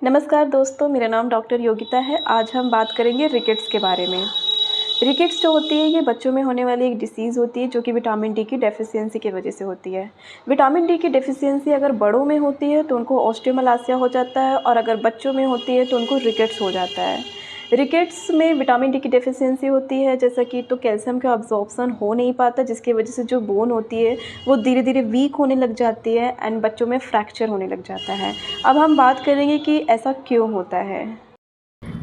नमस्कार दोस्तों, मेरा नाम डॉक्टर योगिता है। आज हम बात करेंगे रिकेट्स के बारे में। रिकेट्स जो होती है ये बच्चों में होने वाली एक डिसीज़ होती है जो कि विटामिन डी की डेफिशिएंसी की वजह से होती है। विटामिन डी की डेफिशिएंसी अगर बड़ों में होती है तो उनको ऑस्टियोमलासिया हो जाता है और अगर बच्चों में होती है तो उनको रिकेट्स हो जाता है। रिकेट्स में विटामिन डी की डेफिशिएंसी होती है जैसा कि तो कैल्शियम का अब्जॉर्प्शन हो नहीं पाता, जिसकी वजह से जो बोन होती है वो धीरे धीरे वीक होने लग जाती है एंड बच्चों में फ्रैक्चर होने लग जाता है। अब हम बात करेंगे कि ऐसा क्यों होता है।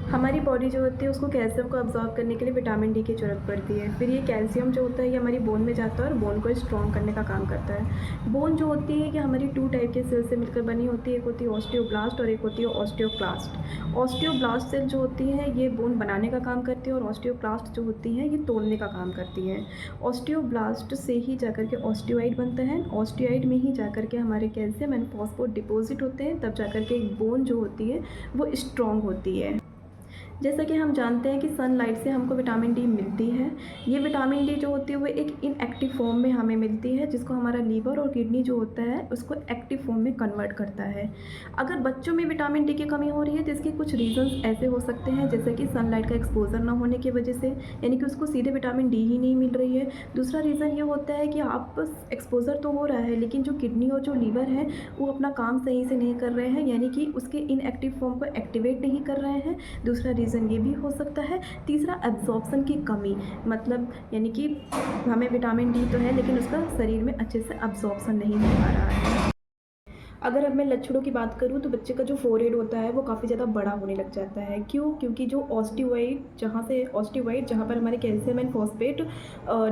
हमारी बॉडी जो होती है उसको कैल्शियम को अब्जॉर्ब करने के लिए विटामिन डी की ज़रूरत पड़ती है। फिर ये कैल्शियम जो होता है ये हमारी बोन में जाता है और बोन को स्ट्रॉन्ग करने का काम करता है। बोन जो होती है ये हमारी 2 टाइप के सेल से मिलकर बनी होती है, एक होती है ऑस्टियोब्लास्ट और एक होती है ऑस्टियोक्लास्ट। ऑस्टियोब्लास्ट सेल जो होती है ये बोन बनाने का काम करती है और ऑस्टियोक्लास्ट जो होती है ये तोड़ने का काम करती है। ऑस्टियोब्लास्ट से ही जाकर के ऑस्टियोइड बनता है, ऑस्टियोइड में ही जाकर के हमारे कैल्शियम एंड फॉस्फोर डिपॉजिट होते हैं, तब जाकर के एक बोन जो होती है वो स्ट्रॉन्ग होती है। जैसा कि हम जानते हैं कि सनलाइट से हमको विटामिन डी मिलती है। ये विटामिन डी जो होती है वो एक इनएक्टिव फॉर्म में हमें मिलती है, जिसको हमारा लीवर और किडनी जो होता है उसको एक्टिव फॉर्म में कन्वर्ट करता है। अगर बच्चों में विटामिन डी की कमी हो रही है तो इसके कुछ रीज़न्स ऐसे हो सकते हैं, जैसे कि सनलाइट का एक्सपोजर ना होने की वजह से, यानी कि उसको सीधे विटामिन डी ही नहीं मिल रही है। दूसरा रीज़न ये होता है कि आप एक्सपोजर तो हो रहा है लेकिन जो किडनी और जो लीवर है वो अपना काम सही से नहीं कर रहे हैं, यानी कि उसके इनएक्टिव फॉर्म को एक्टिवेट नहीं कर रहे हैं। दूसरा रीज़न ये भी हो सकता है। तीसरा एब्जॉर्प्शन की कमी, मतलब यानी कि हमें विटामिन डी तो है लेकिन उसका शरीर में अच्छे से एब्जॉर्प्शन नहीं हो पा रहा है। अगर अब मैं लक्षणों की बात करूँ तो बच्चे का जो फोरहेड होता है वो काफ़ी ज़्यादा बड़ा होने लग जाता है। क्यों? क्योंकि जो ऑस्टियोइड जहाँ पर हमारे कैल्शियम एंड फॉस्फेट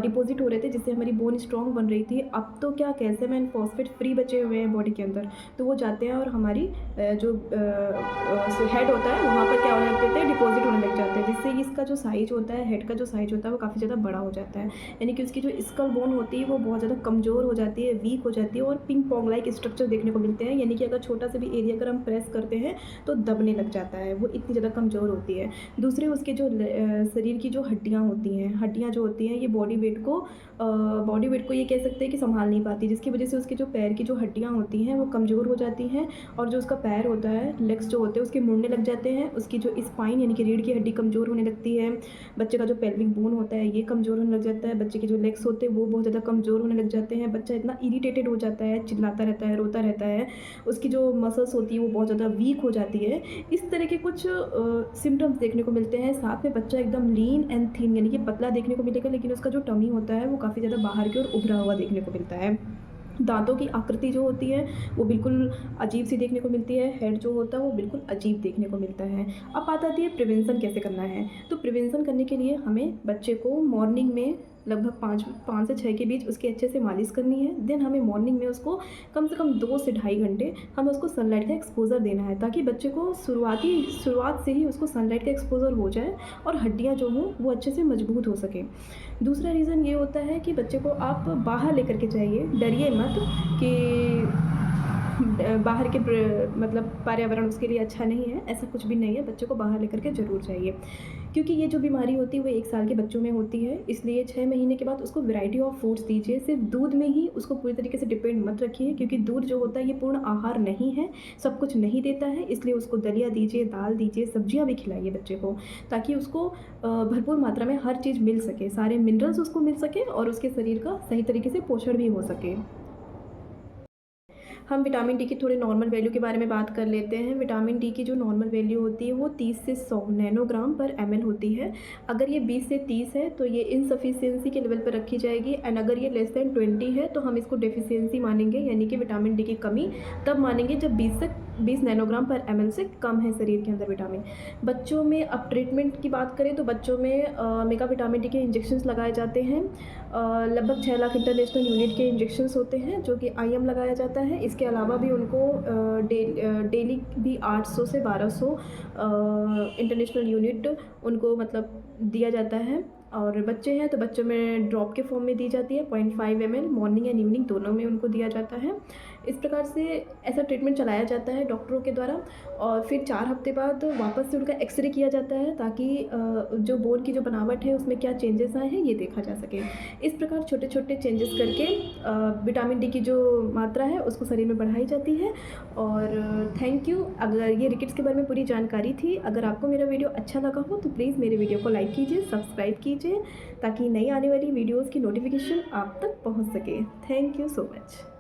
डिपॉजिट हो रहे थे, जिससे हमारी बोन स्ट्रॉन्ग बन रही थी, अब तो क्या कैल्शियम एंड फॉस्फेट फ्री बचे हुए हैं बॉडी के अंदर, तो वो जाते हैं और हमारी जो हेड होता है वहाँ पर क्या होने लग जाते हैं, डिपॉजिट होने लग जाते हैं, जिससे इसका जो साइज होता है, हेड का जो साइज होता है वो काफ़ी ज़्यादा बड़ा हो जाता है। यानी कि उसकी जो स्कल बोन होती है वो बहुत ज़्यादा कमज़ोर हो जाती है, वीक हो जाती है और पिंग पोंग लाइक स्ट्रक्चर देखने को मिलते हैं। यानी कि अगर छोटा सा भी एरिया अगर हम प्रेस करते हैं तो दबने लग जाता है, वो इतनी ज़्यादा कमज़ोर होती है। दूसरे उसके जो शरीर की जो हड्डियाँ होती हैं, हड्डियाँ जो होती हैं ये बॉडी वेट को ये कह सकते हैं कि संभाल नहीं पाती, जिसकी वजह से उसके जो पैर की जो हड्डियाँ होती हैं वो कमज़ोर हो जाती हैं और जो उसका पैर होता है, लेग्स जो होते हैं उसके मुड़ने लग जाते हैं। उसकी जो स्पाइन यानी कि रीढ़ की हड्डी कमज़ोर होने लगती है। बच्चे का जो पेल्विक बोन होता है ये कमज़ोर होने लग जाता है। बच्चे के जो लेग्स होते हैं वो बहुत ज़्यादा कमज़ोर होने लग जाते हैं। बच्चा इतना इरिटेटेड हो जाता है, चिल्लाता रहता है, रोता रहता है। उसकी जो मसल्स होती है वो बहुत ज़्यादा वीक हो जाती है। इस तरह के कुछ सिम्टम्स देखने को मिलते हैं। साथ में बच्चा एकदम लीन एंड थिन यानी कि पतला देखने को मिलेगा, लेकिन उसका जो टमी होता है वो काफ़ी ज़्यादा बाहर की ओर उभरा हुआ देखने को मिलता है। दांतों की आकृति जो होती है वो बिल्कुल अजीब सी देखने को मिलती है। हेड जो होता है वो बिल्कुल अजीब देखने को मिलता है। अब बात आती है प्रिवेंशन कैसे करना है। तो प्रिवेंशन करने के लिए हमें बच्चे को मॉर्निंग में लगभग 5 से 6 के बीच उसकी अच्छे से मालिश करनी है। देन हमें मॉर्निंग में उसको कम से कम 2 से ढाई घंटे हमें उसको सनलाइट का एक्सपोज़र देना है, ताकि बच्चे को शुरुआत से ही उसको सनलाइट का एक्सपोज़र हो जाए और हड्डियाँ जो हों वो अच्छे से मजबूत हो सकें। दूसरा रीज़न ये होता है कि बच्चे को आप बाहर लेकर के जाइए, डरिए मत कि बाहर के मतलब पर्यावरण उसके लिए अच्छा नहीं है, ऐसा कुछ भी नहीं है। बच्चे को बाहर लेकर के ज़रूर जाइए, क्योंकि ये जो बीमारी होती है वो 1 साल के बच्चों में होती है। इसलिए 6 महीने के बाद उसको वैरायटी ऑफ फूड्स दीजिए। सिर्फ दूध में ही उसको पूरी तरीके से डिपेंड मत रखिए, क्योंकि दूध जो होता है ये पूर्ण आहार नहीं है, सब कुछ नहीं देता है। इसलिए उसको दलिया दीजिए, दाल दीजिए, सब्जियां भी खिलाइए बच्चे को, ताकि उसको भरपूर मात्रा में हर चीज़ मिल सके, सारे मिनरल्स उसको मिल सके और उसके शरीर का सही तरीके से पोषण भी हो सके। हम विटामिन डी की थोड़े नॉर्मल वैल्यू के बारे में बात कर लेते हैं। विटामिन डी की जो नॉर्मल वैल्यू होती है वो 30 से 100 नैनोग्राम पर ml होती है। अगर ये 20 से 30 है तो ये इनसफिशियंसी के लेवल पर रखी जाएगी, एंड अगर ये लेस दैन 20 है तो हम इसको डेफिशिएंसी मानेंगे, यानी कि विटामिन डी की कमी तब मानेंगे जब 20 नैनोग्राम पर ml से कम है शरीर के अंदर विटामिन। बच्चों में अब ट्रीटमेंट की बात करें तो बच्चों में मेगा विटामिन डी के इंजेक्शंस लगाए जाते हैं। लगभग 6 लाख इंटरनेशनल यूनिट के इंजेक्शंस होते हैं जो कि IM लगाया जाता है। इसके अलावा भी उनको डेली भी 800 से 1200 इंटरनेशनल यूनिट उनको मतलब दिया जाता है। और बच्चे हैं तो बच्चों में ड्रॉप के फॉर्म में दी जाती है 0.5 ml, मॉर्निंग एंड इवनिंग दोनों में उनको दिया जाता है। इस प्रकार से ऐसा ट्रीटमेंट चलाया जाता है डॉक्टरों के द्वारा। और फिर 4 हफ्ते बाद वापस से उनका एक्सरे किया जाता है ताकि जो बोन की जो बनावट है उसमें क्या चेंजेस आए हैं ये देखा जा सके। इस प्रकार छोटे छोटे चेंजेस करके विटामिन डी की जो मात्रा है उसको शरीर में बढ़ाई जाती है। और थैंक यू। अगर ये रिकेट्स के बारे में पूरी जानकारी थी, अगर आपको मेरा वीडियो अच्छा लगा हो तो प्लीज़ मेरे वीडियो को लाइक कीजिए, सब्सक्राइब कीजिए ताकि नई आने वाली वीडियोज़ की नोटिफिकेशन आप तक पहुँच सके। Thank you so much.